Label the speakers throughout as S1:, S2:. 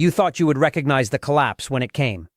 S1: You thought you would recognize the collapse when it came.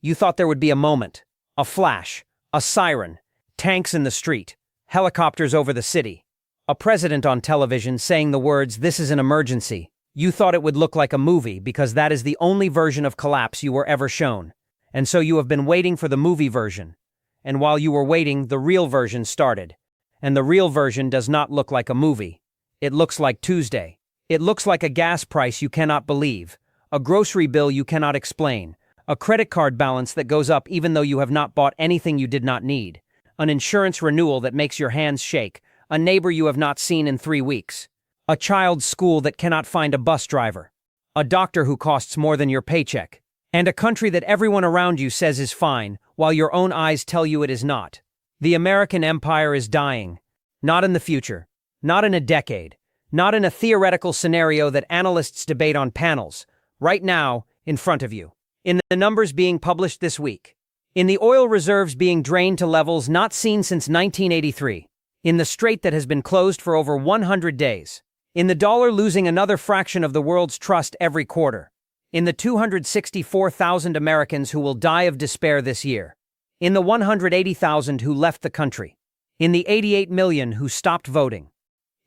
S1: You thought there would be a moment, a flash, a siren, tanks in the street, helicopters over the city, a president on television saying the words, "This is an emergency." You thought it would look like a movie because that is the only version of collapse you were ever shown. And so you have been waiting for the movie version. And while you were waiting, the real version started. And the real version does not look like a movie. It looks like Tuesday. It looks like a gas price you cannot believe, a grocery bill you cannot explain, a credit card balance that goes up even though you have not bought anything you did not need, an insurance renewal that makes your hands shake, a neighbor you have not seen in 3 weeks, a child's school that cannot find a bus driver, a doctor who costs more than your paycheck, and a country that everyone around you says is fine, while your own eyes tell you it is not. The American empire is dying. Not in the future. Not in a decade. Not in a theoretical scenario that analysts debate on panels. Right now, in front of you. In the numbers being published this week. In the oil reserves being drained to levels not seen since 1983. In the Strait that has been closed for over 100 days. In the dollar losing another fraction of the world's trust every quarter. In the 264,000 Americans who will die of despair this year. In the 180,000 who left the country. In the 88 million who stopped voting.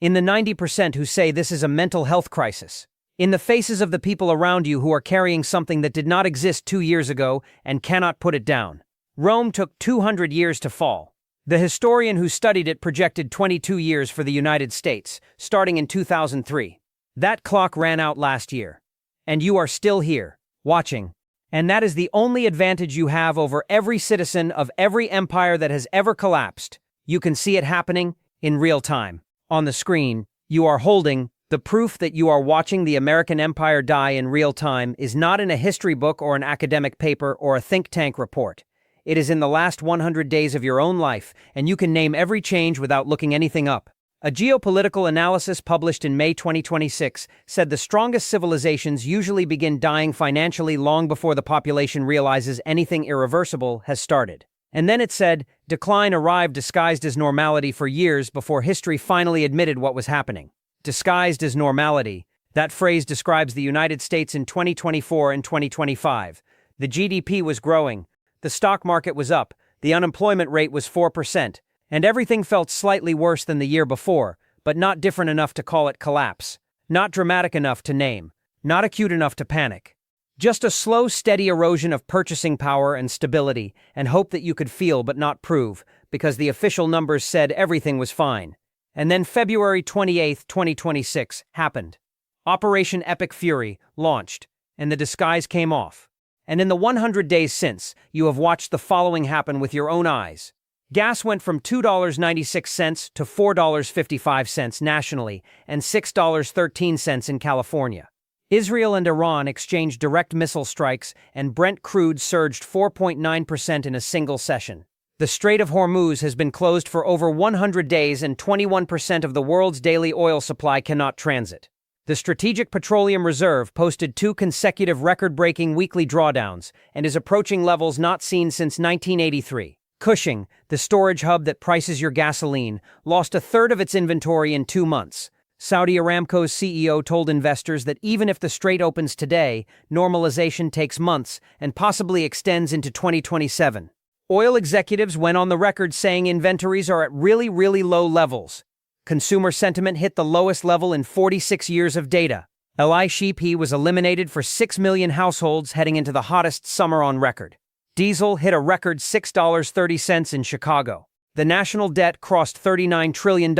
S1: In the 90% who say this is a mental health crisis. In the faces of the people around you who are carrying something that did not exist 2 years ago and cannot put it down. Rome took 200 years to fall. The historian who studied it projected 22 years for the United States, starting in 2003. That clock ran out last year. And you are still here, watching. And that is the only advantage you have over every citizen of every empire that has ever collapsed. You can see it happening in real time. On the screen, you are holding the proof that you are watching the American empire die in real time is not in a history book or an academic paper or a think tank report. It is in the last 100 days of your own life, and you can name every change without looking anything up. A geopolitical analysis published in May 2026 said the strongest civilizations usually begin dying financially long before the population realizes anything irreversible has started. And then it said, decline arrived disguised as normality for years before history finally admitted what was happening. Disguised as normality. That phrase describes the United States in 2024 and 2025. The GDP was growing, the stock market was up, the unemployment rate was 4%, and everything felt slightly worse than the year before, but not different enough to call it collapse, not dramatic enough to name, not acute enough to panic. Just a slow, steady erosion of purchasing power and stability, and hope that you could feel but not prove, because the official numbers said everything was fine. And then February 28, 2026, happened. Operation Epic Fury launched, and the disguise came off. And in the 100 days since, you have watched the following happen with your own eyes. Gas went from $2.96 to $4.55 nationally, and $6.13 in California. Israel and Iran exchanged direct missile strikes, and Brent crude surged 4.9% in a single session. The Strait of Hormuz has been closed for over 100 days, and 21% of the world's daily oil supply cannot transit. The Strategic Petroleum Reserve posted 2 consecutive record-breaking weekly drawdowns and is approaching levels not seen since 1983. Cushing, the storage hub that prices your gasoline, lost a third of its inventory in 2 months. Saudi Aramco's CEO told investors that even if the Strait opens today, normalization takes months and possibly extends into 2027. Oil executives went on the record saying inventories are at really, really low levels. Consumer sentiment hit the lowest level in 46 years of data. LICP was eliminated for 6 million households heading into the hottest summer on record. Diesel hit a record $6.30 in Chicago. The national debt crossed $39 trillion.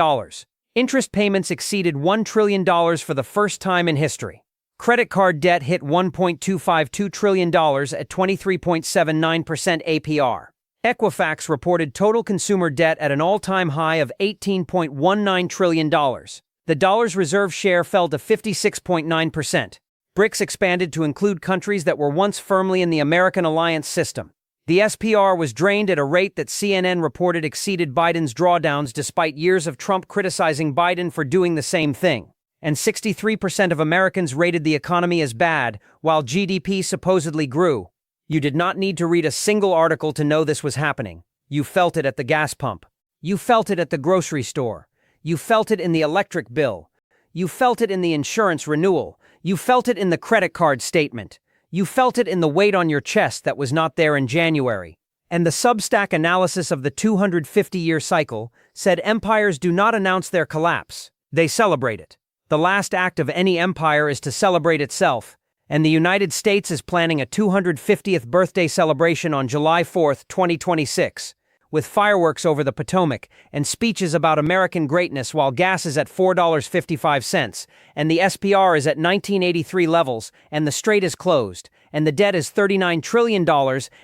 S1: Interest payments exceeded $1 trillion for the first time in history. Credit card debt hit $1.252 trillion at 23.79% APR. Equifax reported total consumer debt at an all-time high of $18.19 trillion. The dollar's reserve share fell to 56.9%. BRICS expanded to include countries that were once firmly in the American alliance system. The SPR was drained at a rate that CNN reported exceeded Biden's drawdowns despite years of Trump criticizing Biden for doing the same thing. And 63% of Americans rated the economy as bad, while GDP supposedly grew. You did not need to read a single article to know this was happening. You felt it at the gas pump. You felt it at the grocery store. You felt it in the electric bill. You felt it in the insurance renewal. You felt it in the credit card statement. You felt it in the weight on your chest that was not there in January. And the Substack analysis of the 250-year cycle said empires do not announce their collapse, they celebrate it. The last act of any empire is to celebrate itself, and the United States is planning a 250th birthday celebration on July 4, 2026, with fireworks over the Potomac and speeches about American greatness while gas is at $4.55, and the SPR is at 1983 levels, and the Strait is closed, and the debt is $39 trillion,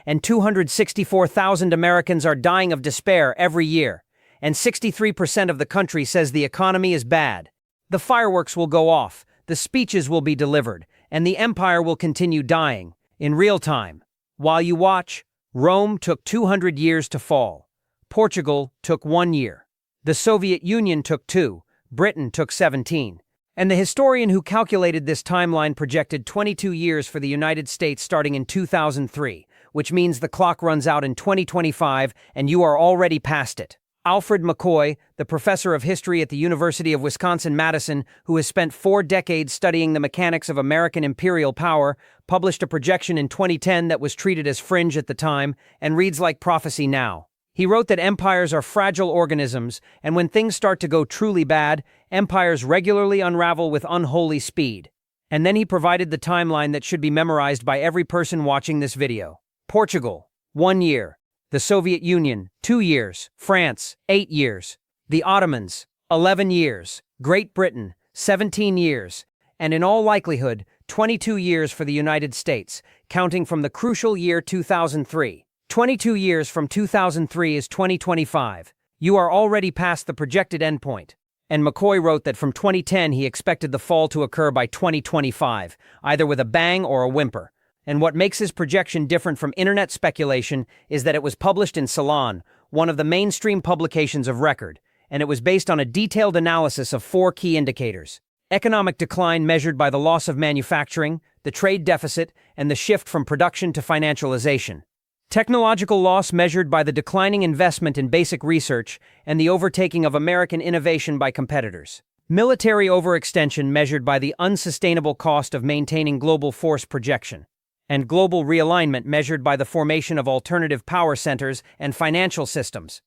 S1: and 264,000 Americans are dying of despair every year, and 63% of the country says the economy is bad. The fireworks will go off, the speeches will be delivered, and the empire will continue dying, in real time. While you watch, Rome took 200 years to fall. Portugal took 1 year. The Soviet Union took 2, Britain took 17. And the historian who calculated this timeline projected 22 years for the United States starting in 2003, which means the clock runs out in 2025 and you are already past it. Alfred McCoy, the professor of history at the University of Wisconsin-Madison, who has spent 4 decades studying the mechanics of American imperial power, published a projection in 2010 that was treated as fringe at the time and reads like prophecy now. He wrote that empires are fragile organisms, and when things start to go truly bad, empires regularly unravel with unholy speed. And then he provided the timeline that should be memorized by every person watching this video. Portugal, 1 year. The Soviet Union, 2 years. France, 8 years. The Ottomans, 11 years. Great Britain, 17 years. And in all likelihood, 22 years for the United States, counting from the crucial year 2003. 22 years from 2003 is 2025. You are already past the projected endpoint. And McCoy wrote that from 2010 he expected the fall to occur by 2025, either with a bang or a whimper. And what makes his projection different from internet speculation is that it was published in Salon, one of the mainstream publications of record, and it was based on a detailed analysis of 4 key indicators: economic decline measured by the loss of manufacturing, the trade deficit, and the shift from production to financialization; technological loss measured by the declining investment in basic research and the overtaking of American innovation by competitors; military overextension measured by the unsustainable cost of maintaining global force projection; and global realignment measured by the formation of alternative power centers and financial systems.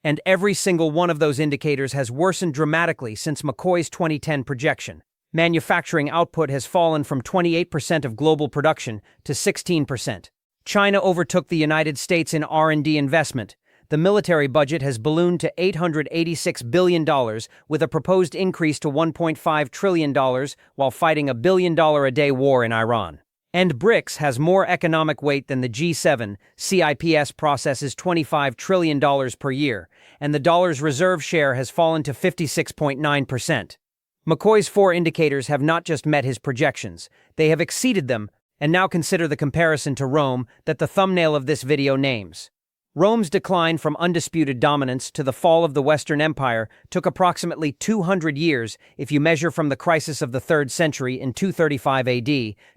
S1: And every single one of those indicators has worsened dramatically since McCoy's 2010 projection. Manufacturing output has fallen from 28% of global production to 16%. China overtook the United States in R&D investment. The military budget has ballooned to $886 billion, with a proposed increase to $1.5 trillion while fighting a billion-a-day war in Iran. And BRICS has more economic weight than the G7. CIPS processes $25 trillion per year, and the dollar's reserve share has fallen to 56.9%. McCoy's 4 indicators have not just met his projections, they have exceeded them, and now consider the comparison to Rome that the thumbnail of this video names. Rome's decline from undisputed dominance to the fall of the Western Empire took approximately 200 years if you measure from the crisis of the 3rd century in 235 AD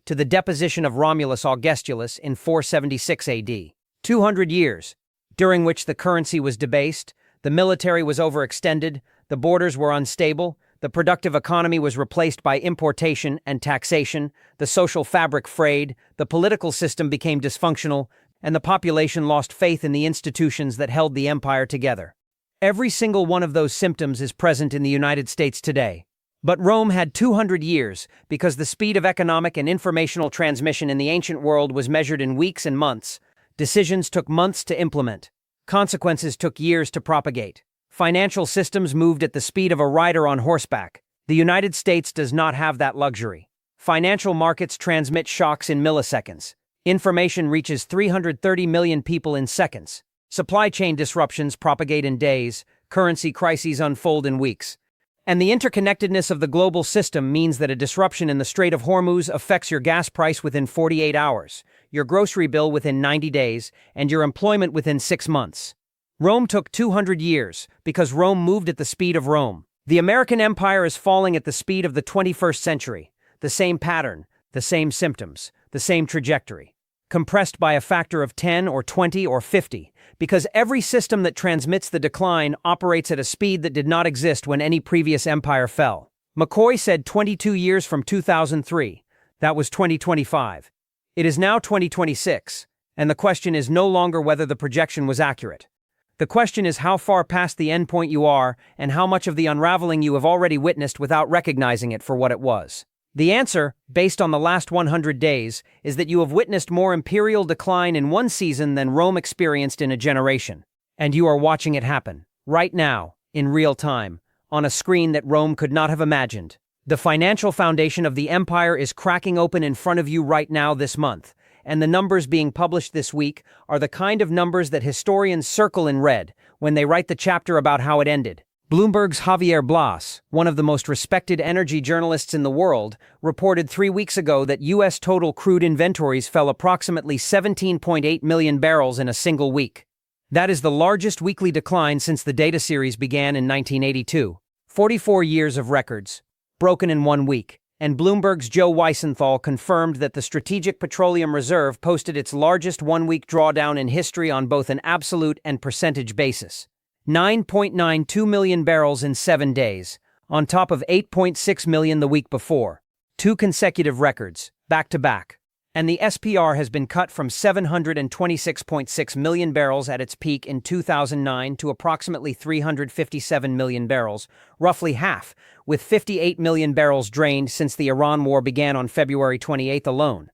S1: to the deposition of Romulus Augustulus in 476 AD. 200 years, during which the currency was debased, the military was overextended, the borders were unstable, the productive economy was replaced by importation and taxation, the social fabric frayed, the political system became dysfunctional, and the population lost faith in the institutions that held the empire together. Every single one of those symptoms is present in the United States today. But Rome had 200 years because the speed of economic and informational transmission in the ancient world was measured in weeks and months. Decisions took months to implement. Consequences took years to propagate. Financial systems moved at the speed of a rider on horseback. The United States does not have that luxury. Financial markets transmit shocks in milliseconds. Information reaches 330 million people in seconds. Supply chain disruptions propagate in days. Currency crises unfold in weeks. And the interconnectedness of the global system means that a disruption in the Strait of Hormuz affects your gas price within 48 hours, your grocery bill within 90 days, and your employment within 6 months. Rome took 200 years because Rome moved at the speed of Rome. The American empire is falling at the speed of the 21st century. The same pattern, the same symptoms, the same trajectory, compressed by a factor of 10 or 20 or 50, because every system that transmits the decline operates at a speed that did not exist when any previous empire fell. McCoy said 22 years from 2003. That was 2025. It is now 2026, and the question is no longer whether the projection was accurate. The question is how far past the endpoint you are and how much of the unraveling you have already witnessed without recognizing it for what it was. The answer, based on the last 100 days, is that you have witnessed more imperial decline in one season than Rome experienced in a generation. And you are watching it happen, right now, in real time, on a screen that Rome could not have imagined. The financial foundation of the empire is cracking open in front of you right now this month, and the numbers being published this week are the kind of numbers that historians circle in red when they write the chapter about how it ended. Bloomberg's Javier Blas, one of the most respected energy journalists in the world, reported 3 weeks ago that U.S. total crude inventories fell approximately 17.8 million barrels in a single week. That is the largest weekly decline since the data series began in 1982. 44 years of records, broken in 1 week, and Bloomberg's Joe Weisenthal confirmed that the Strategic Petroleum Reserve posted its largest 1-week drawdown in history on both an absolute and percentage basis. 9.92 million barrels in 7 days, on top of 8.6 million the week before. 2 consecutive records, back-to-back. And the SPR has been cut from 726.6 million barrels at its peak in 2009 to approximately 357 million barrels, roughly half, with 58 million barrels drained since the Iran war began on February 28 alone.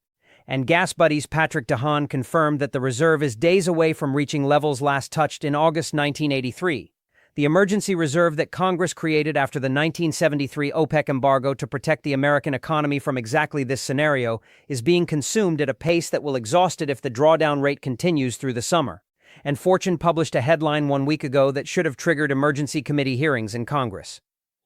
S1: And Gas Buddy's Patrick DeHaan confirmed that the reserve is days away from reaching levels last touched in August 1983. The emergency reserve that Congress created after the 1973 OPEC embargo to protect the American economy from exactly this scenario is being consumed at a pace that will exhaust it if the drawdown rate continues through the summer. And Fortune published a headline 1 week ago that should have triggered emergency committee hearings in Congress.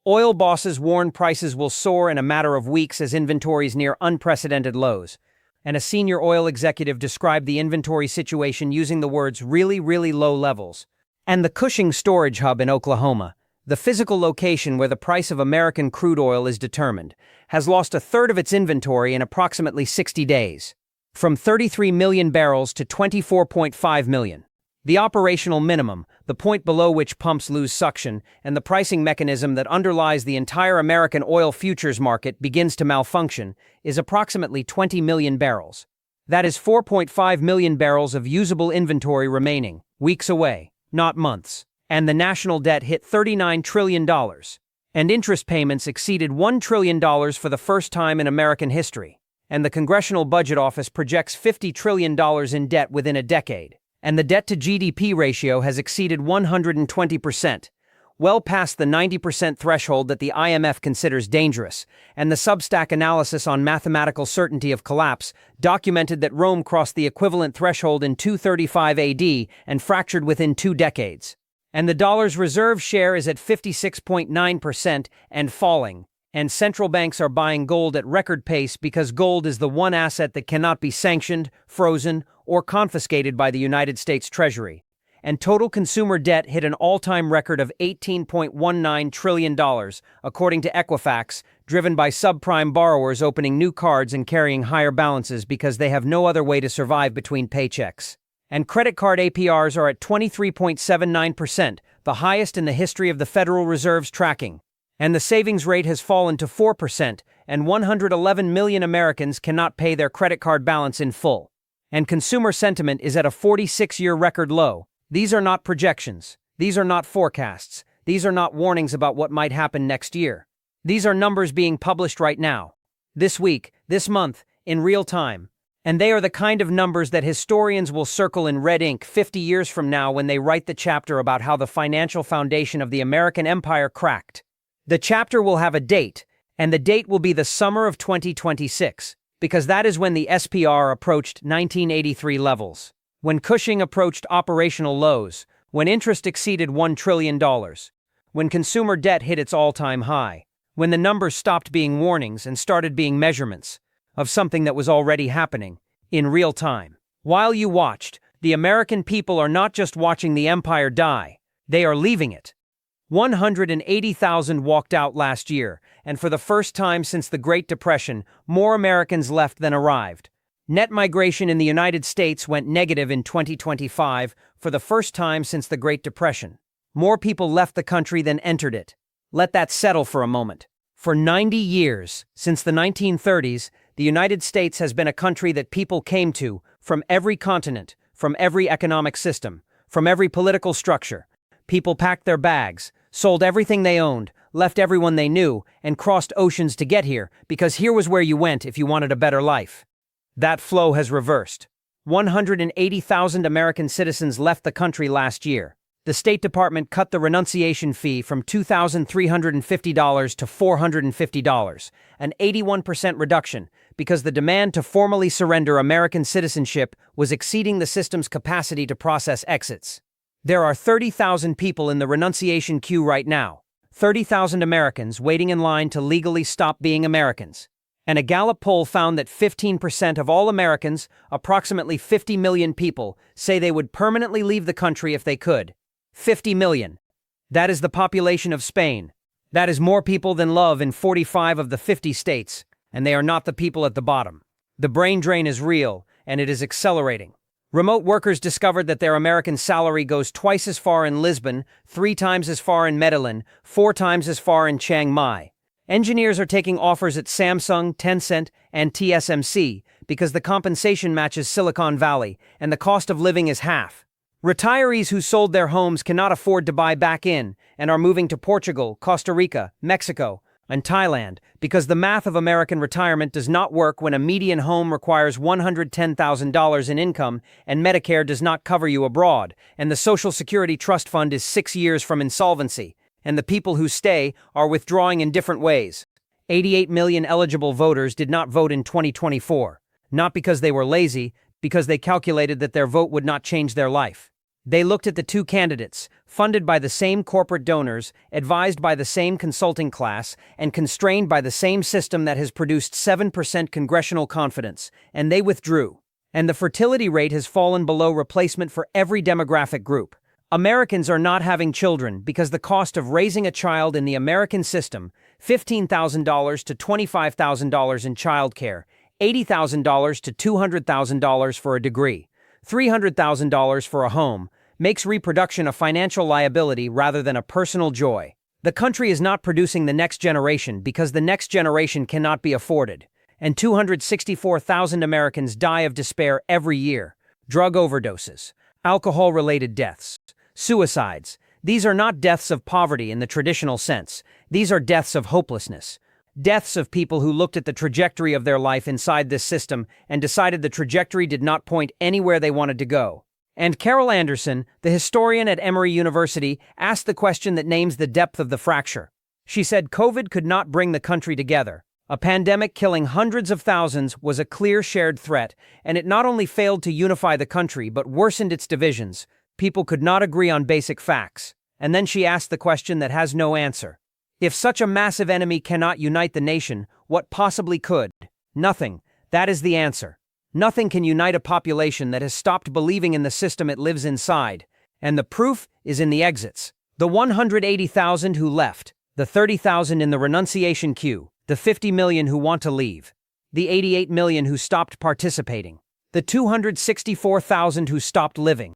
S1: Oil bosses warn prices will soar in a matter of weeks as inventories near unprecedented lows. And a senior oil executive described the inventory situation using the words really, really low levels. And the Cushing storage hub in Oklahoma, the physical location where the price of American crude oil is determined, has lost a third of its inventory in approximately 60 days, from 33 million barrels to 24.5 million. The operational minimum, the point below which pumps lose suction, and the pricing mechanism that underlies the entire American oil futures market begins to malfunction, is approximately 20 million barrels. That is 4.5 million barrels of usable inventory remaining, weeks away, not months. And the national debt hit $39 trillion. And interest payments exceeded $1 trillion for the first time in American history. And the Congressional Budget Office projects $50 trillion in debt within a decade. And the debt-to-GDP ratio has exceeded 120%, well past the 90% threshold that the IMF considers dangerous, and the Substack analysis on mathematical certainty of collapse documented that Rome crossed the equivalent threshold in 235 AD and fractured within 2 decades. And the dollar's reserve share is at 56.9% and falling, and central banks are buying gold at record pace because gold is the one asset that cannot be sanctioned, frozen, or confiscated by the United States Treasury. And total consumer debt hit an all-time record of $18.19 trillion, according to Equifax, driven by subprime borrowers opening new cards and carrying higher balances because they have no other way to survive between paychecks. And credit card APRs are at 23.79%, the highest in the history of the Federal Reserve's tracking. And the savings rate has fallen to 4%, and 111 million Americans cannot pay their credit card balance in full. And consumer sentiment is at a 46-year record low. These are not projections. These are not forecasts. These are not warnings about what might happen next year. These are numbers being published right now, this week, this month, in real time. And they are the kind of numbers that historians will circle in red ink 50 years from now when they write the chapter about how the financial foundation of the American empire cracked. The chapter will have a date, and the date will be the summer of 2026, because that is when the SPR approached 1983 levels, when Cushing approached operational lows, when interest exceeded $1 trillion, when consumer debt hit its all-time high, when the numbers stopped being warnings and started being measurements of something that was already happening, in real time. While you watched, the American people are not just watching the empire die, they are leaving it. 180,000 walked out last year, and for the first time since the Great Depression, more Americans left than arrived. Net migration in the United States went negative in 2025 for the first time since the Great Depression. More people left the country than entered it. Let that settle for a moment. For 90 years, since the 1930s, the United States has been a country that people came to from every continent, from every economic system, from every political structure. People packed their bags, sold everything they owned, left everyone they knew, and crossed oceans to get here, because here was where you went if you wanted a better life. That flow has reversed. 180,000 American citizens left the country last year. The State Department cut the renunciation fee from $2,350 to $450, an 81% reduction, because the demand to formally surrender American citizenship was exceeding the system's capacity to process exits. There are 30,000 people in the renunciation queue right now, 30,000 Americans waiting in line to legally stop being Americans. And a Gallup poll found that 15% of all Americans, approximately 50 million people, say they would permanently leave the country if they could. 50 million. That is the population of Spain. That is more people than love in 45 of the 50 states, and they are not the people at the bottom. The brain drain is real, and it is accelerating. Remote workers discovered that their American salary goes twice as far in Lisbon, 3 times as far in Medellin, 4 times as far in Chiang Mai. Engineers are taking offers at Samsung, Tencent, and TSMC because the compensation matches Silicon Valley, and the cost of living is half. Retirees who sold their homes cannot afford to buy back in and are moving to Portugal, Costa Rica, Mexico, and Thailand because the math of American retirement does not work when a median home requires $110,000 in income and Medicare does not cover you abroad, and the Social Security Trust Fund is 6 years from insolvency, and the people who stay are withdrawing in different ways. 88 million eligible voters did not vote in 2024, not because they were lazy, because they calculated that their vote would not change their life. They looked at the 2 candidates, funded by the same corporate donors, advised by the same consulting class, and constrained by the same system that has produced 7% congressional confidence, and they withdrew. And the fertility rate has fallen below replacement for every demographic group. Americans are not having children because the cost of raising a child in the American system, $15,000 to $25,000 in childcare, $80,000 to $200,000 for a degree, $300,000 for a home, makes reproduction a financial liability rather than a personal joy. The country is not producing the next generation because the next generation cannot be afforded, and 264,000 Americans die of despair every year. Drug overdoses, alcohol-related deaths, suicides. These are not deaths of poverty in the traditional sense. These are deaths of hopelessness. Deaths of people who looked at the trajectory of their life inside this system and decided the trajectory did not point anywhere they wanted to go. And Carol Anderson, the historian at Emory University, asked the question that names the depth of the fracture. She said COVID could not bring the country together. A pandemic killing hundreds of thousands was a clear shared threat, and it not only failed to unify the country but worsened its divisions. People could not agree on basic facts. And then she asked the question that has no answer. If such a massive enemy cannot unite the nation, what possibly could? Nothing. That is the answer. Nothing can unite a population that has stopped believing in the system it lives inside. And the proof is in the exits. The 180,000 who left, the 30,000 in the renunciation queue, the 50 million who want to leave, the 88 million who stopped participating, the 264,000 who stopped living,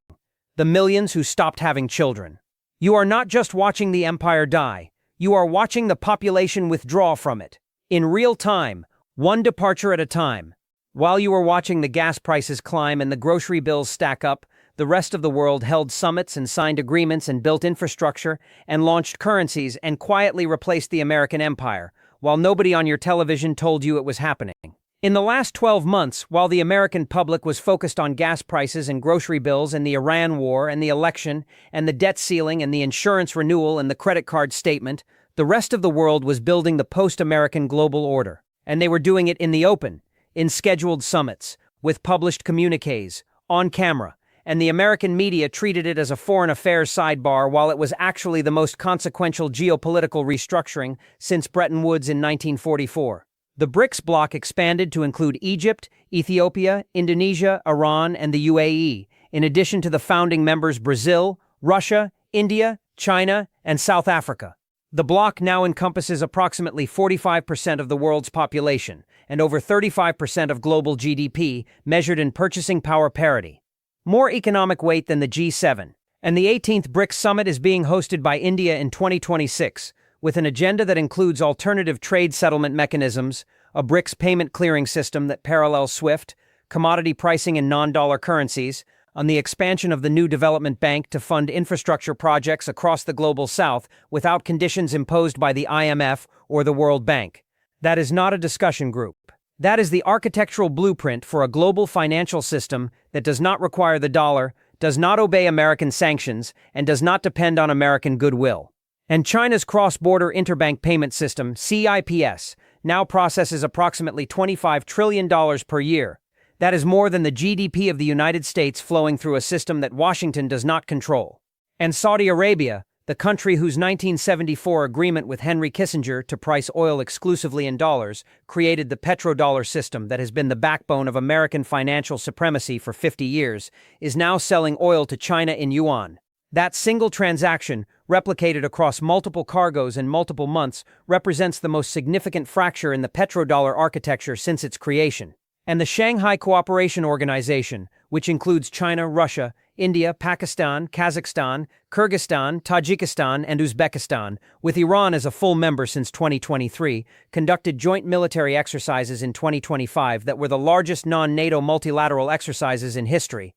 S1: the millions who stopped having children. You are not just watching the empire die. You are watching the population withdraw from it. In real time, one departure at a time. While you are watching the gas prices climb and the grocery bills stack up, the rest of the world held summits and signed agreements and built infrastructure and launched currencies and quietly replaced the American empire, while nobody on your television told you it was happening. In the last 12 months, while the American public was focused on gas prices and grocery bills and the Iran war and the election and the debt ceiling and the insurance renewal and the credit card statement, the rest of the world was building the post-American global order. And they were doing it in the open, in scheduled summits, with published communiques, on camera, and the American media treated it as a foreign affairs sidebar while it was actually the most consequential geopolitical restructuring since Bretton Woods in 1944. The BRICS bloc expanded to include Egypt, Ethiopia, Indonesia, Iran, and the UAE, in addition to the founding members Brazil, Russia, India, China, and South Africa. The bloc now encompasses approximately 45% of the world's population and over 35% of global GDP, measured in purchasing power parity. More economic weight than the G7, and the 18th BRICS summit is being hosted by India in 2026, with an agenda that includes alternative trade settlement mechanisms, a BRICS payment clearing system that parallels SWIFT, commodity pricing in non-dollar currencies, on the expansion of the new development bank to fund infrastructure projects across the global south without conditions imposed by the IMF or the World Bank. That is not a discussion group. That is the architectural blueprint for a global financial system that does not require the dollar, does not obey American sanctions, and does not depend on American goodwill. And China's cross-border interbank payment system, CIPS, now processes approximately $25 trillion per year. That is more than the GDP of the United States flowing through a system that Washington does not control. And Saudi Arabia, the country whose 1974 agreement with Henry Kissinger to price oil exclusively in dollars created the petrodollar system that has been the backbone of American financial supremacy for 50 years, is now selling oil to China in yuan. That single transaction, replicated across multiple cargoes in multiple months, represents the most significant fracture in the petrodollar architecture since its creation. And the Shanghai Cooperation Organization, which includes China, Russia, India, Pakistan, Kazakhstan, Kyrgyzstan, Tajikistan, and Uzbekistan, with Iran as a full member since 2023, conducted joint military exercises in 2025 that were the largest non-NATO multilateral exercises in history.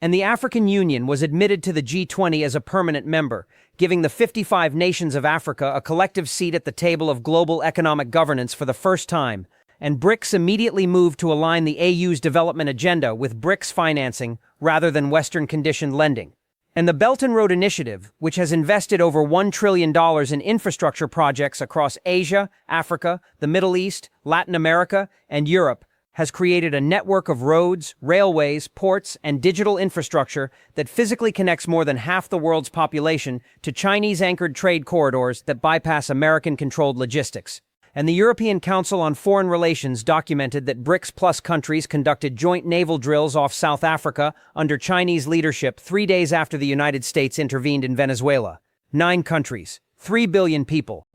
S1: And the African Union was admitted to the G20 as a permanent member, giving the 55 nations of Africa a collective seat at the table of global economic governance for the first time. And BRICS immediately moved to align the AU's development agenda with BRICS financing rather than Western-conditioned lending. And the Belt and Road Initiative, which has invested over $1 trillion in infrastructure projects across Asia, Africa, the Middle East, Latin America, and Europe, has created a network of roads, railways, ports, and digital infrastructure that physically connects more than half the world's population to Chinese-anchored trade corridors that bypass American-controlled logistics. And the European Council on Foreign Relations documented that BRICS plus countries conducted joint naval drills off South Africa under Chinese leadership 3 days after the United States intervened in Venezuela. 9 countries, 3 billion people.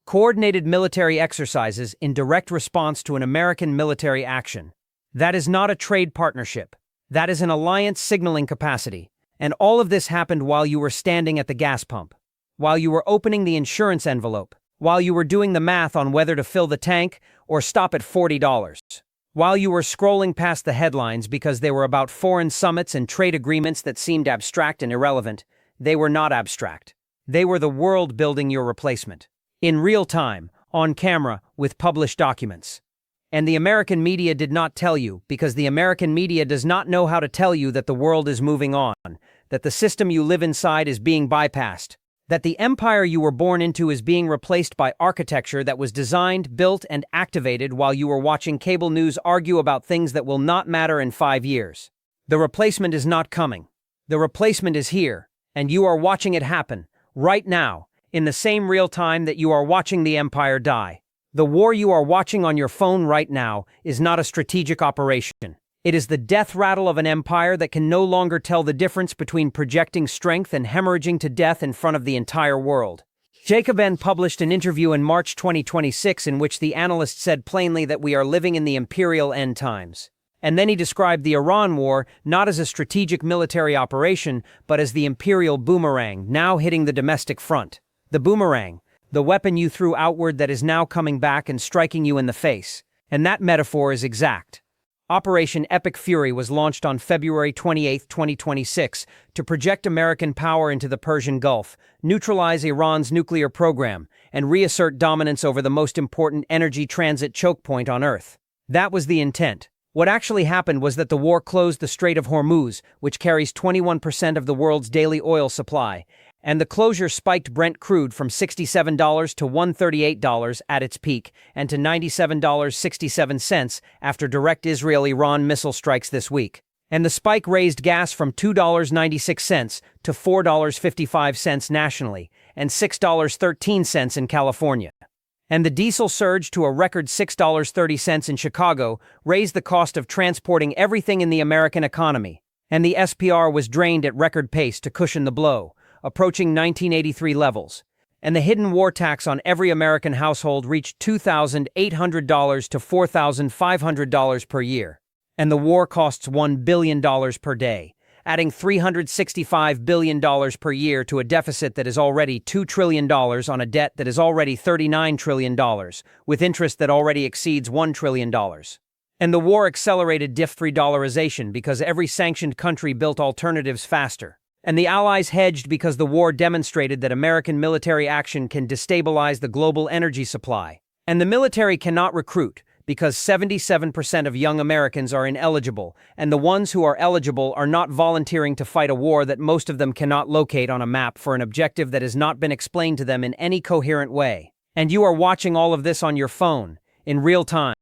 S1: Coordinated military exercises in direct response to an American military action. That is not a trade partnership. That is an alliance signaling capacity. And all of this happened while you were standing at the gas pump, while you were opening the insurance envelope, while you were doing the math on whether to fill the tank or stop at $40, while you were scrolling past the headlines because they were about foreign summits and trade agreements that seemed abstract and irrelevant. They were not abstract. They were the world building your replacement. In real time, on camera, with published documents. And the American media did not tell you, because the American media does not know how to tell you that the world is moving on, that the system you live inside is being bypassed, that the empire you were born into is being replaced by architecture that was designed, built, and activated while you were watching cable news argue about things that will not matter in 5 years. The replacement is not coming. The replacement is here, and you are watching it happen, right now, in the same real time that you are watching the empire die. The war you are watching on your phone right now is not a strategic operation. It is the death rattle of an empire that can no longer tell the difference between projecting strength and hemorrhaging to death in front of the entire world. Jacob N. published an interview in March 2026 in which the analyst said plainly that we are living in the imperial end times. And then he described the Iran war not as a strategic military operation, but as the imperial boomerang now hitting the domestic front. The boomerang, the weapon you threw outward that is now coming back and striking you in the face. And that metaphor is exact. Operation Epic Fury was launched on February 28, 2026, to project American power into the Persian Gulf, neutralize Iran's nuclear program, and reassert dominance over the most important energy transit choke point on Earth. That was the intent. What actually happened was that the war closed the Strait of Hormuz, which carries 21% of the world's daily oil supply, and the closure spiked Brent crude from $67 to $138 at its peak and to $97.67 after direct Israel-Iran missile strikes this week. And the spike raised gas from $2.96 to $4.55 nationally and $6.13 in California. And the diesel surge to a record $6.30 in Chicago raised the cost of transporting everything in the American economy. And the SPR was drained at record pace to cushion the blow, approaching 1983 levels. And the hidden war tax on every American household reached $2,800 to $4,500 per year. And the war costs $1 billion per day, adding $365 billion per year to a deficit that is already $2 trillion on a debt that is already $39 trillion, with interest that already exceeds $1 trillion. And the war accelerated de-dollarization because every sanctioned country built alternatives faster. And the Allies hedged because the war demonstrated that American military action can destabilize the global energy supply. And the military cannot recruit because 77% of young Americans are ineligible, and the ones who are eligible are not volunteering to fight a war that most of them cannot locate on a map for an objective that has not been explained to them in any coherent way. And you are watching all of this on your phone, in real time.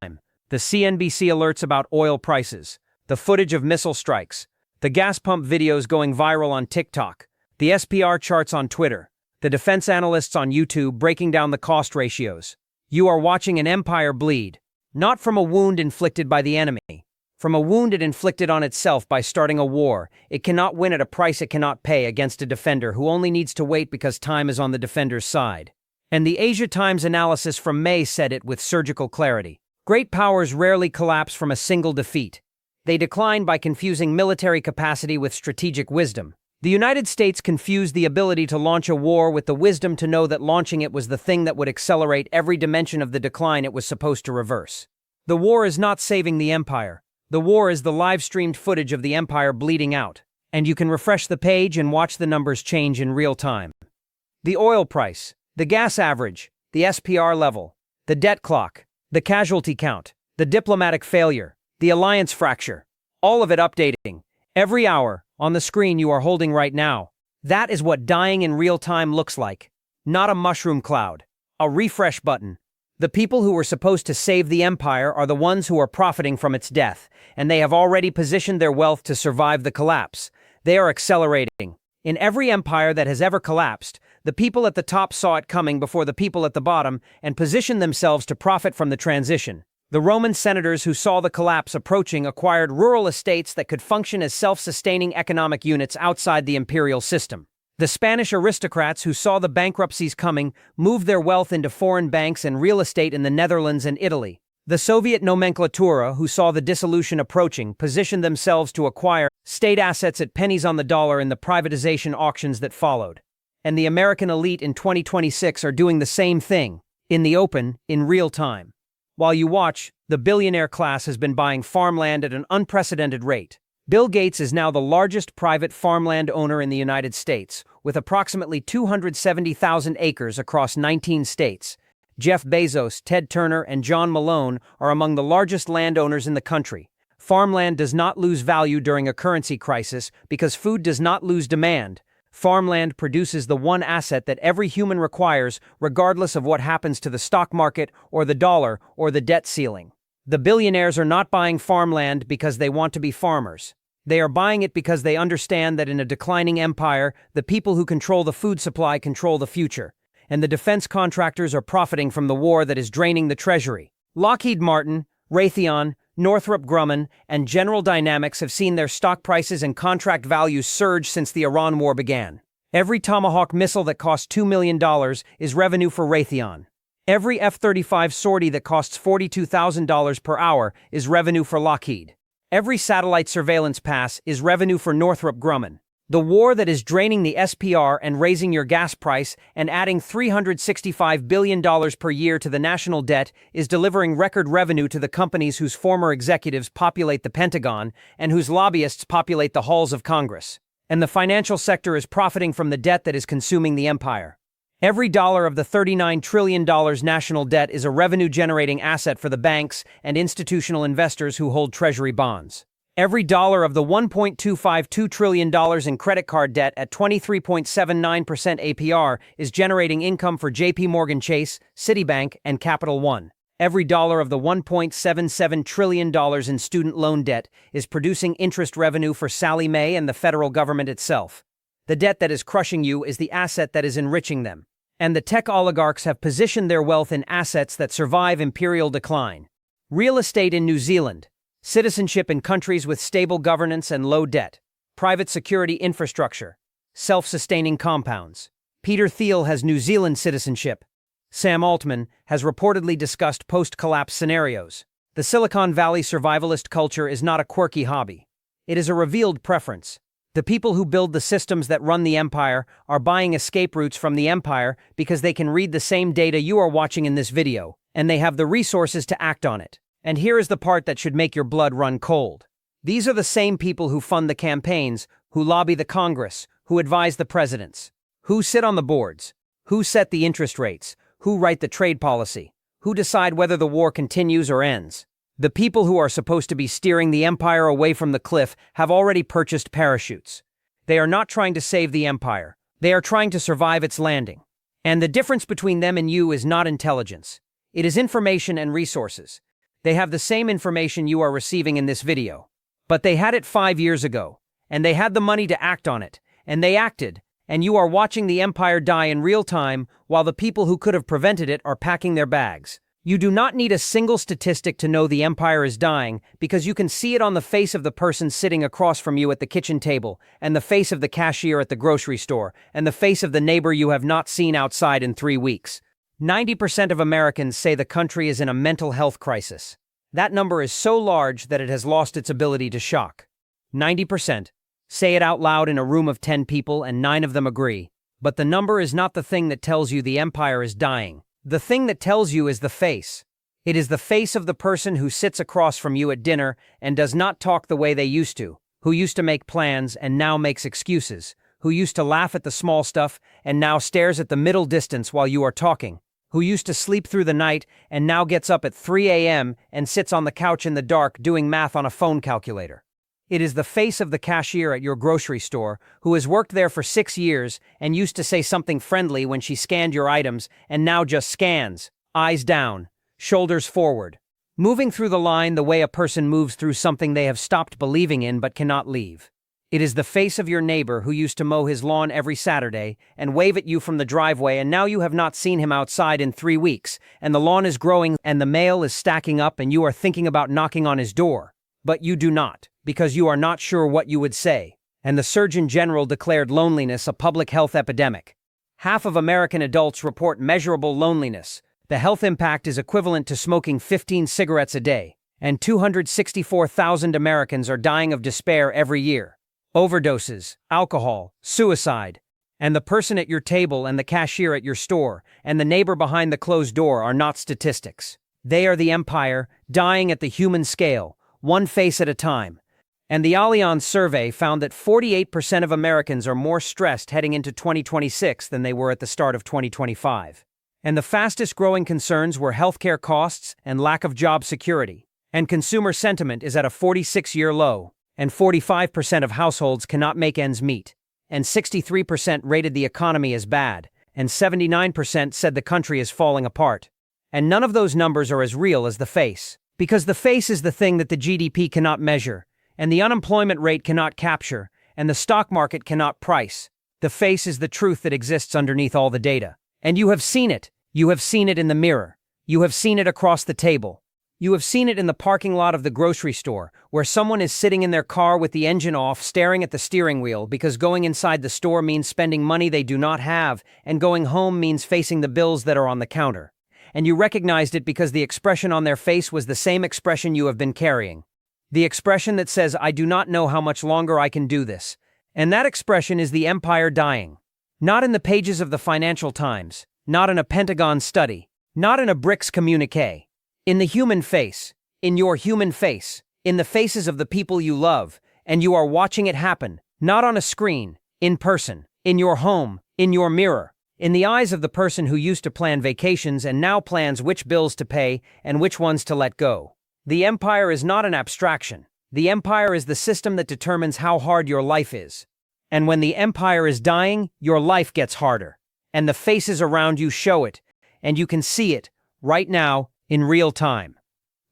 S1: The CNBC alerts about oil prices, the footage of missile strikes, the gas pump videos going viral on TikTok, the SPR charts on Twitter, the defense analysts on YouTube breaking down the cost ratios. You are watching an empire bleed, not from a wound inflicted by the enemy, from a wound it inflicted on itself by starting a war. It cannot win at a price it cannot pay against a defender who only needs to wait because time is on the defender's side. And the Asia Times analysis from May said it with surgical clarity. Great powers rarely collapse from a single defeat. They decline by confusing military capacity with strategic wisdom. The United States confused the ability to launch a war with the wisdom to know that launching it was the thing that would accelerate every dimension of the decline it was supposed to reverse. The war is not saving the empire. The war is the live-streamed footage of the empire bleeding out. And you can refresh the page and watch the numbers change in real time. The oil price, the gas average, the SPR level, the debt clock, the casualty count, the diplomatic failure, the alliance fracture, all of it updating, every hour, on the screen you are holding right now. That is what dying in real time looks like. Not a mushroom cloud, a refresh button. The people who were supposed to save the empire are the ones who are profiting from its death, and they have already positioned their wealth to survive the collapse. They are accelerating. In every empire that has ever collapsed, the people at the top saw it coming before the people at the bottom and positioned themselves to profit from the transition. The Roman senators who saw the collapse approaching acquired rural estates that could function as self-sustaining economic units outside the imperial system. The Spanish aristocrats who saw the bankruptcies coming moved their wealth into foreign banks and real estate in the Netherlands and Italy. The Soviet nomenklatura who saw the dissolution approaching positioned themselves to acquire state assets at pennies on the dollar in the privatization auctions that followed. And the American elite in 2026 are doing the same thing, in the open, in real time. While you watch, the billionaire class has been buying farmland at an unprecedented rate. Bill Gates is now the largest private farmland owner in the United States, with approximately 270,000 acres across 19 states. Jeff Bezos, Ted Turner, and John Malone are among the largest landowners in the country. Farmland does not lose value during a currency crisis because food does not lose demand. Farmland produces the one asset that every human requires, regardless of what happens to the stock market or the dollar or the debt ceiling. The billionaires are not buying farmland because they want to be farmers. They are buying it because they understand that in a declining empire, the people who control the food supply control the future, and the defense contractors are profiting from the war that is draining the treasury. Lockheed Martin, Raytheon, Northrop Grumman, and General Dynamics have seen their stock prices and contract values surge since the Iran war began. Every Tomahawk missile that costs $2 million is revenue for Raytheon. Every F-35 sortie that costs $42,000 per hour is revenue for Lockheed. Every satellite surveillance pass is revenue for Northrop Grumman. The war that is draining the SPR and raising your gas price and adding $365 billion per year to the national debt is delivering record revenue to the companies whose former executives populate the Pentagon and whose lobbyists populate the halls of Congress. And the financial sector is profiting from the debt that is consuming the empire. Every dollar of the $39 trillion national debt is a revenue-generating asset for the banks and institutional investors who hold treasury bonds. Every dollar of the $1.252 trillion in credit card debt at 23.79% APR is generating income for JP Morgan Chase, Citibank, and Capital One. Every dollar of the $1.77 trillion in student loan debt is producing interest revenue for Sallie Mae and the federal government itself. The debt that is crushing you is the asset that is enriching them. And the tech oligarchs have positioned their wealth in assets that survive imperial decline. Real estate in New Zealand. Citizenship in countries with stable governance and low debt. Private security infrastructure. Self-sustaining compounds. Peter Thiel has New Zealand citizenship. Sam Altman has reportedly discussed post-collapse scenarios. The Silicon Valley survivalist culture is not a quirky hobby. It is a revealed preference. The people who build the systems that run the empire are buying escape routes from the empire because they can read the same data you are watching in this video, and they have the resources to act on it. And here is the part that should make your blood run cold. These are the same people who fund the campaigns, who lobby the Congress, who advise the presidents, who sit on the boards, who set the interest rates, who write the trade policy, who decide whether the war continues or ends. The people who are supposed to be steering the empire away from the cliff have already purchased parachutes. They are not trying to save the empire. They are trying to survive its landing. And the difference between them and you is not intelligence. It is information and resources. They have the same information you are receiving in this video. But they had it 5 years ago, and they had the money to act on it, and they acted, and you are watching the empire die in real time while the people who could have prevented it are packing their bags. You do not need a single statistic to know the empire is dying because you can see it on the face of the person sitting across from you at the kitchen table, and the face of the cashier at the grocery store, and the face of the neighbor you have not seen outside in 3 weeks. 90% of Americans say the country is in a mental health crisis. That number is so large that it has lost its ability to shock. 90%. Say it out loud in a room of 10 people and 9 of them agree. But the number is not the thing that tells you the empire is dying. The thing that tells you is the face. It is the face of the person who sits across from you at dinner and does not talk the way they used to, who used to make plans and now makes excuses, who used to laugh at the small stuff and now stares at the middle distance while you are talking, who used to sleep through the night and now gets up at 3 a.m. and sits on the couch in the dark doing math on a phone calculator. It is the face of the cashier at your grocery store who has worked there for 6 years and used to say something friendly when she scanned your items and now just scans, eyes down, shoulders forward, moving through the line the way a person moves through something they have stopped believing in but cannot leave. It is the face of your neighbor who used to mow his lawn every Saturday and wave at you from the driveway, and now you have not seen him outside in 3 weeks, and the lawn is growing and the mail is stacking up and you are thinking about knocking on his door. But you do not, because you are not sure what you would say, and the Surgeon General declared loneliness a public health epidemic. Half of American adults report measurable loneliness. The health impact is equivalent to smoking 15 cigarettes a day, and 264,000 Americans are dying of despair every year. Overdoses, alcohol, suicide, and the person at your table and the cashier at your store and the neighbor behind the closed door are not statistics. They are the empire, dying at the human scale, one face at a time. And the Allianz survey found that 48% of Americans are more stressed heading into 2026 than they were at the start of 2025. And the fastest growing concerns were healthcare costs and lack of job security. And consumer sentiment is at a 46-year low, and 45% of households cannot make ends meet. And 63% rated the economy as bad, and 79% said the country is falling apart. And none of those numbers are as real as the face. Because the face is the thing that the GDP cannot measure, and the unemployment rate cannot capture, and the stock market cannot price. The face is the truth that exists underneath all the data. And you have seen it. You have seen it in the mirror. You have seen it across the table. You have seen it in the parking lot of the grocery store, where someone is sitting in their car with the engine off, staring at the steering wheel, because going inside the store means spending money they do not have, and going home means facing the bills that are on the counter. And you recognized it because the expression on their face was the same expression you have been carrying. The expression that says, "I do not know how much longer I can do this." And that expression is the empire dying. Not in the pages of the Financial Times, not in a Pentagon study, not in a BRICS communique. In the human face, in your human face, in the faces of the people you love, and you are watching it happen, not on a screen, in person, in your home, in your mirror. In the eyes of the person who used to plan vacations and now plans which bills to pay and which ones to let go. The empire is not an abstraction. The empire is the system that determines how hard your life is. And when the empire is dying, your life gets harder. And the faces around you show it, and you can see it, right now, in real time.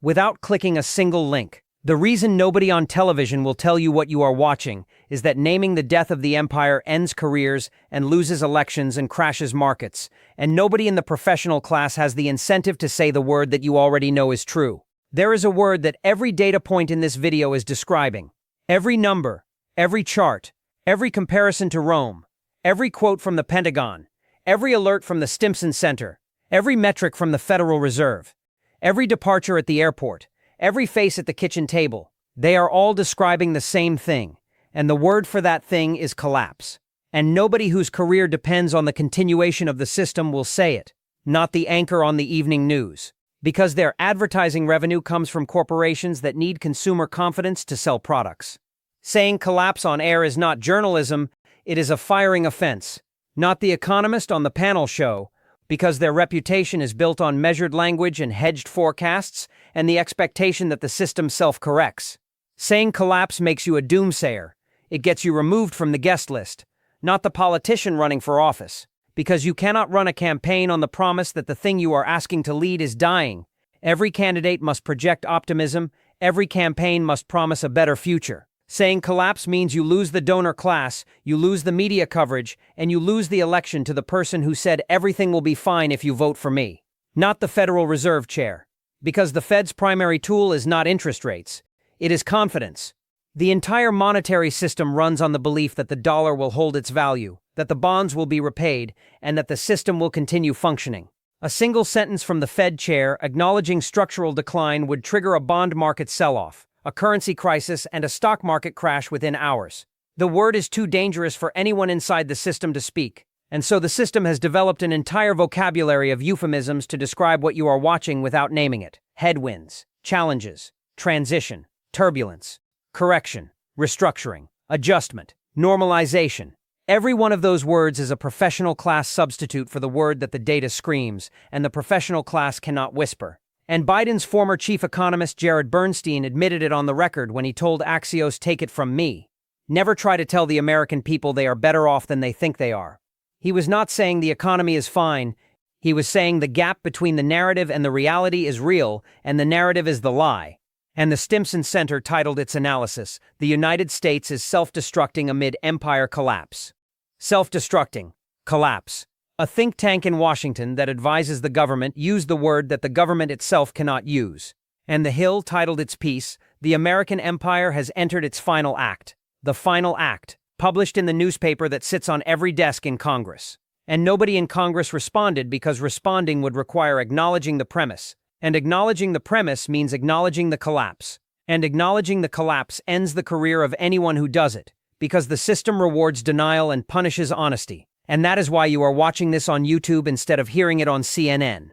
S1: Without clicking a single link. The reason nobody on television will tell you what you are watching is that naming the death of the empire ends careers and loses elections and crashes markets, and nobody in the professional class has the incentive to say the word that you already know is true. There is a word that every data point in this video is describing. Every number, every chart, every comparison to Rome, every quote from the Pentagon, every alert from the Stimson Center, every metric from the Federal Reserve, every departure at the airport, every face at the kitchen table, they are all describing the same thing, And the word for that thing is collapse. And nobody whose career depends on the continuation of the system will say it, not the anchor on the evening news. Because their advertising revenue comes from corporations that need consumer confidence to sell products. Saying collapse on air is not journalism, it is a firing offense. Not The Economist on the panel show, because their reputation is built on measured language and hedged forecasts and the expectation that the system self-corrects. Saying collapse makes you a doomsayer. It gets you removed from the guest list, not the politician running for office, because you cannot run a campaign on the promise that the thing you are asking to lead is dying. Every candidate must project optimism, every campaign must promise a better future. Saying collapse means you lose the donor class, you lose the media coverage, and you lose the election to the person who said everything will be fine if you vote for me. Not the Federal Reserve Chair. Because the Fed's primary tool is not interest rates. It is confidence. The entire monetary system runs on the belief that the dollar will hold its value, that the bonds will be repaid, and that the system will continue functioning. A single sentence from the Fed chair acknowledging structural decline would trigger a bond market sell-off, a currency crisis, and a stock market crash within hours. The word is too dangerous for anyone inside the system to speak, and so the system has developed an entire vocabulary of euphemisms to describe what you are watching without naming it. Headwinds, challenges, transition, turbulence, correction, restructuring, adjustment, normalization. Every one of those words is a professional class substitute for the word that the data screams, and the professional class cannot whisper. And Biden's former chief economist Jared Bernstein admitted it on the record when he told Axios, "Take it from me. Never try to tell the American people they are better off than they think they are." He was not saying the economy is fine. He was saying the gap between the narrative and the reality is real, and the narrative is the lie. And the Stimson Center titled its analysis, "The United States is Self-Destructing Amid Empire Collapse." Self-destructing. Collapse. A think tank in Washington that advises the government used the word that the government itself cannot use. And The Hill titled its piece, "The American Empire Has Entered Its Final Act." The final act, published in the newspaper that sits on every desk in Congress. And nobody in Congress responded because responding would require acknowledging the premise. And acknowledging the premise means acknowledging the collapse. And acknowledging the collapse ends the career of anyone who does it, because the system rewards denial and punishes honesty. And that is why you are watching this on YouTube instead of hearing it on CNN.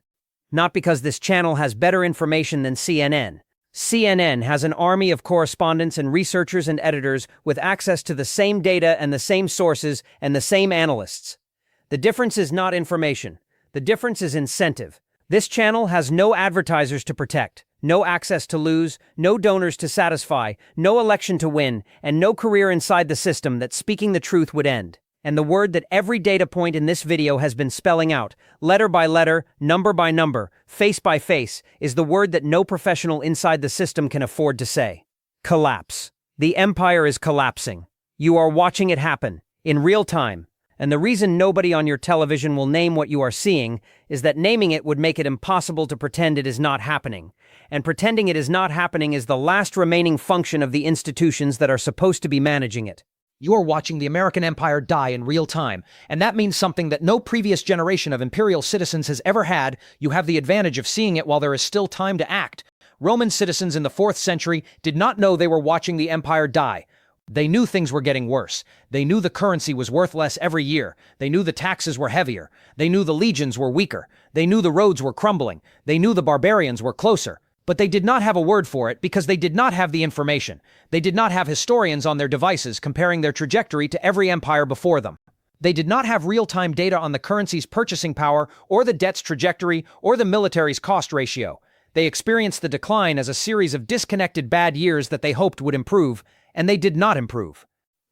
S1: Not because this channel has better information than CNN. CNN has an army of correspondents and researchers and editors with access to the same data and the same sources and the same analysts. The difference is not information. The difference is incentive. This channel has no advertisers to protect, no access to lose, no donors to satisfy, no election to win, and no career inside the system that speaking the truth would end. And the word that every data point in this video has been spelling out, letter by letter, number by number, face by face, is the word that no professional inside the system can afford to say. Collapse. The empire is collapsing. You are watching it happen, in real time. And the reason nobody on your television will name what you are seeing is that naming it would make it impossible to pretend it is not happening. And pretending it is not happening is the last remaining function of the institutions that are supposed to be managing it.
S2: You are watching the American empire die in real time, and that means something that no previous generation of imperial citizens has ever had. You have the advantage of seeing it while there is still time to act. Roman citizens in the 4th century did not know they were watching the empire die. They knew things were getting worse. They knew the currency was worth less every year. They knew the taxes were heavier. They knew the legions were weaker. They knew the roads were crumbling. They knew the barbarians were closer. But they did not have a word for it because they did not have the information. They did not have historians on their devices comparing their trajectory to every empire before them. They did not have real-time data on the currency's purchasing power or the debt's trajectory or the military's cost ratio. They experienced the decline as a series of disconnected bad years that they hoped would improve, and they did not improve.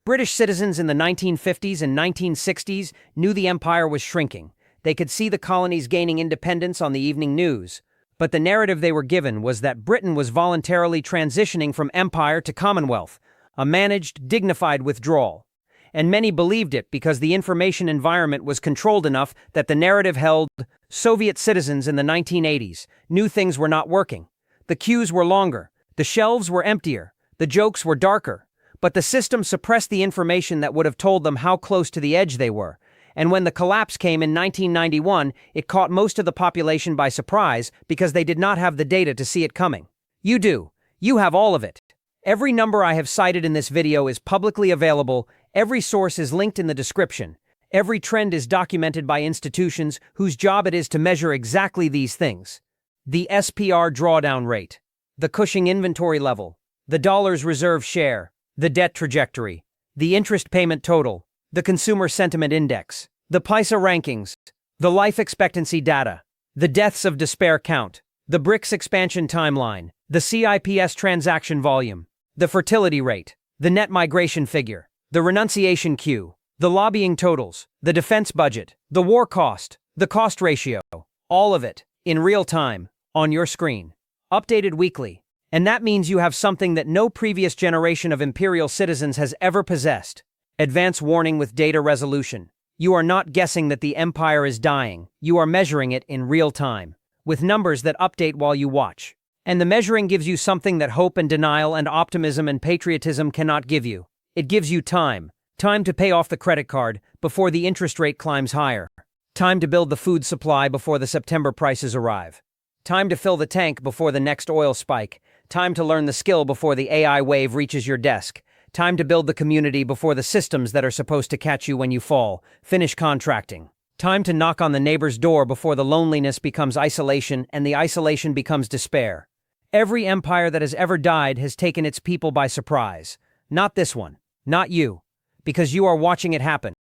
S2: British citizens in the 1950s and 1960s knew the empire was shrinking. They could see the colonies gaining independence on the evening news. But the narrative they were given was that Britain was voluntarily transitioning from empire to commonwealth, a managed, dignified withdrawal. And many believed it because the information environment was controlled enough that the narrative held. Soviet citizens in the 1980s knew things were not working. The queues were longer, the shelves were emptier, the jokes were darker, but the system suppressed the information that would have told them how close to the edge they were. And when the collapse came in 1991, it caught most of the population by surprise because they did not have the data to see it coming. You do. You have all of it.
S1: Every number I have cited in this video is publicly available, every source is linked in the description, every trend is documented by institutions whose job it is to measure exactly these things. The SPR drawdown rate, the Cushing inventory level, the dollar's reserve share, the debt trajectory, the interest payment total, the consumer sentiment index, the PISA rankings, the life expectancy data, the deaths of despair count, the BRICS expansion timeline, the CIPS transaction volume, the fertility rate, the net migration figure, the renunciation queue, the lobbying totals, the defense budget, the war cost, the cost ratio, all of it, in real time, on your screen. Updated weekly. And that means you have something that no previous generation of imperial citizens has ever possessed. Advance warning with data resolution. You are not guessing that the empire is dying. You are measuring it in real time, with numbers that update while you watch. And the measuring gives you something that hope and denial and optimism and patriotism cannot give you. It gives you time. Time to pay off the credit card before the interest rate climbs higher. Time to build the food supply before the September prices arrive. Time to fill the tank before the next oil spike. Time to learn the skill before the AI wave reaches your desk. Time to build the community before the systems that are supposed to catch you when you fall finish contracting. Time to knock on the neighbor's door before the loneliness becomes isolation and the isolation becomes despair. Every empire that has ever died has taken its people by surprise. Not this one. Not you. Because you are watching it happen.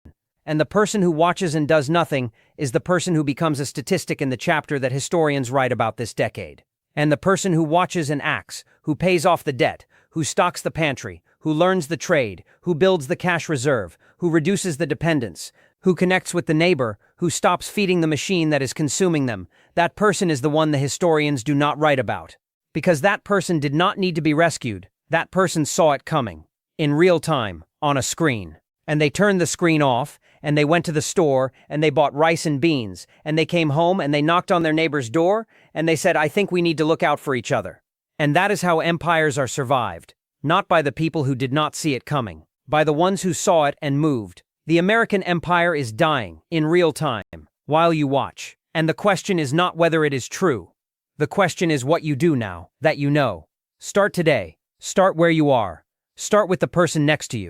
S1: And the person who watches and does nothing is the person who becomes a statistic in the chapter that historians write about this decade. And the person who watches and acts, who pays off the debt, who stocks the pantry, who learns the trade, who builds the cash reserve, who reduces the dependence, who connects with the neighbor, who stops feeding the machine that is consuming them, that person is the one the historians do not write about. Because that person did not need to be rescued, that person saw it coming. In real time, on a screen. And they turned the screen off, and they went to the store, and they bought rice and beans, and they came home and they knocked on their neighbor's door, and they said, I think we need to look out for each other. And that is how empires are survived. Not by the people who did not see it coming. By the ones who saw it and moved. The American empire is dying, in real time, while you watch. And the question is not whether it is true. The question is what you do now, that you know. Start today. Start where you are. Start with the person next to you.